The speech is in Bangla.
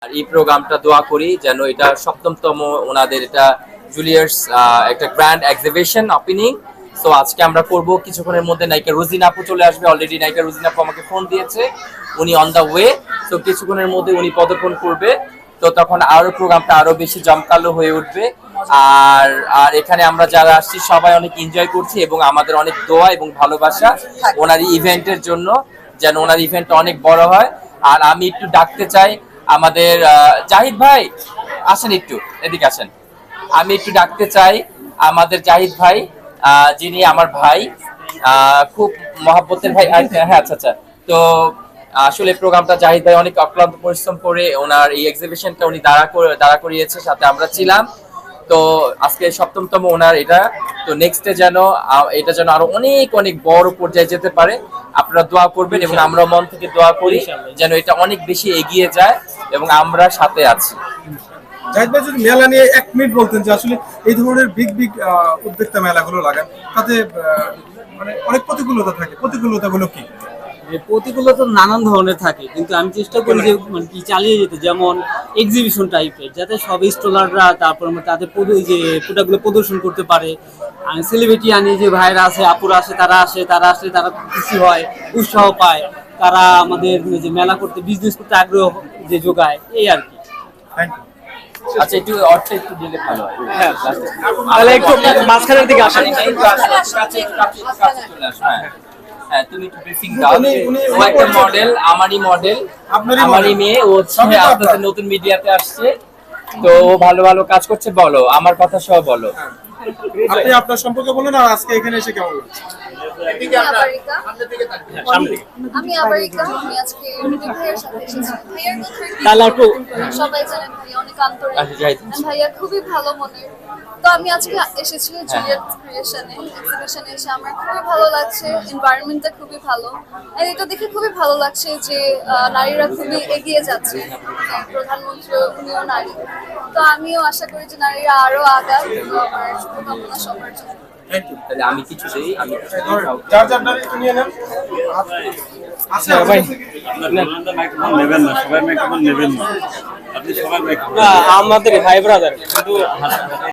আর এই প্রোগ্রামটা দোয়া করি যেন এটা সপ্তমতম ওনাদের এটা জুলিয়ার্স একটা গ্র্যান্ড এক্সিবিশন ওপেনিং। সো আজকে আমরা করব কিছুক্ষণের মধ্যে নায়িকা রোজিনা আপু চলে আসবে। অলরেডি নায়িকা রোজিনা আপু আমাকে ফোন দিয়েছে, উনি অন দা ওয়ে। তো কিছুক্ষণের মধ্যে উনি পদার্পণ করবে, তো তখন আরো প্রোগ্রামটা আরো বেশি জমকালো হয়ে উঠবে। আর আর এখানে আমরা যারা আসছি সবাই অনেক এনজয় করছি এবং আমাদের অনেক দোয়া এবং ভালোবাসা ওনার ইভেন্টের জন্য, যেন ওনার ইভেন্টটা অনেক বড় হয়। আর আমি একটু ডাকতে চাই আমাদের জাহিদ ভাই, আসেন একটু এদিকে আসেন। আমি একটু ডাকতে চাই আমাদের জাহিদ ভাই, যিনি আমার ভাই, খুব মহাব্বতের ভাই। হ্যাঁ, আচ্ছা আচ্ছা। তো আসলে প্রোগ্রামটা জাহিদ ভাই অনেক অক্লান্ত পরিশ্রম করে ওনার এই এক্সিবিশনটা উনি দাঁড়া করিয়েছে, সাথে আমরা ছিলাম। তো আজকে সপ্তমতম ওনার এটা। তো নেক্সটে যেন এটা যেন আরো অনেক অনেক বড় পর্যায়ে যেতে পারে, আপনারা দোয়া করবেন এবং আমরা মন থেকে দোয়া করি যেন এটা অনেক বেশি এগিয়ে যায় এবং আমরা সাথে আছি। জাহিদ ভাই, যদি মেলা নিয়ে 1 মিনিট বলতেন যে আসলে এই ধরনের বিগ বিগ উদ্যোক্তা মেলাগুলো লাগান, তাতে মানে অনেক প্রতিকূলতা থাকে, প্রতিকূলতাগুলো কি? প্রতিকূলতা নানান ধরনের থাকে, কিন্তু আমি চেষ্টা করি যে মানে কি চালিয়ে যেতে, যেমন এক্সিবিশন টাইপের, যাতে সব স্টলাররা তারপর তাদের যে প্রোডাক্টগুলো প্রদর্শন করতে পারে। আমি সেলিব্রিটি আনি, যে ভাইরা আছে আপুরা আসে, তারা আসলে তারা খুশি হয়, উৎসাহ পায়, তারা আমাদের যে মেলা করতে বিজনেস করতে আগ্রহ যে যোগায়, এই আর কি। Thank you. আচ্ছা, একটু অর্থ একটু দিলে ভালো হয়। হ্যাঁ, তাহলে একটু মাঝখানের দিকে আসেন। হ্যাঁ, তুমি একটু ব্রিফিং দাও। ও একটা মডেল, আমারই মেয়ে। ও হচ্ছে আপনাদের নতুন মিডিয়াতে আসছে, তো ও ভালো ভালো কাজ করছে। বলো, আমার কথা সব বলো। আপনি আপনার সম্পর্কে বলুন, আর আজকে এখানে এসে কেমন লাগছে? আমি আবারিকা। আমি আজকে রিদম ভাইয়ের সাথে এসেছি। ভাইয়ার কথা তাহলে একটু সবাই জানেন, ভাইয়া অনেক আন্তরিক। আচ্ছা, জাহিদ। ভাইয়া খুবই ভালো মনের। তো আমি আজকে এসেছি জুলিয়েট ক্রিয়েশনে, এক্সিবিশনে এসে আমার খুবই ভালো লাগছে। এনভায়রনমেন্টটা খুবই ভালো, আর এটা দেখে খুবই ভালো লাগছে যে নারীরা খুবই এগিয়ে যাচ্ছে। প্রধানমন্ত্রী উনিও নারী, তো আমিও আশা করি যে নারীরা আরো আগাক। আমার শুভকামনা সবার জন্য। তাহলে আমি কিছু দেই, আমি কিছু দেই। যার যার নারী একটু নিয়ে নেন। আচ্ছা ভাই, নেবেন না, সবাই মাইক্রোফোন নেবেন না, আপনি সবাই মাইক্রোফোন আমাদের ভাই ব্রাদার কিন্তু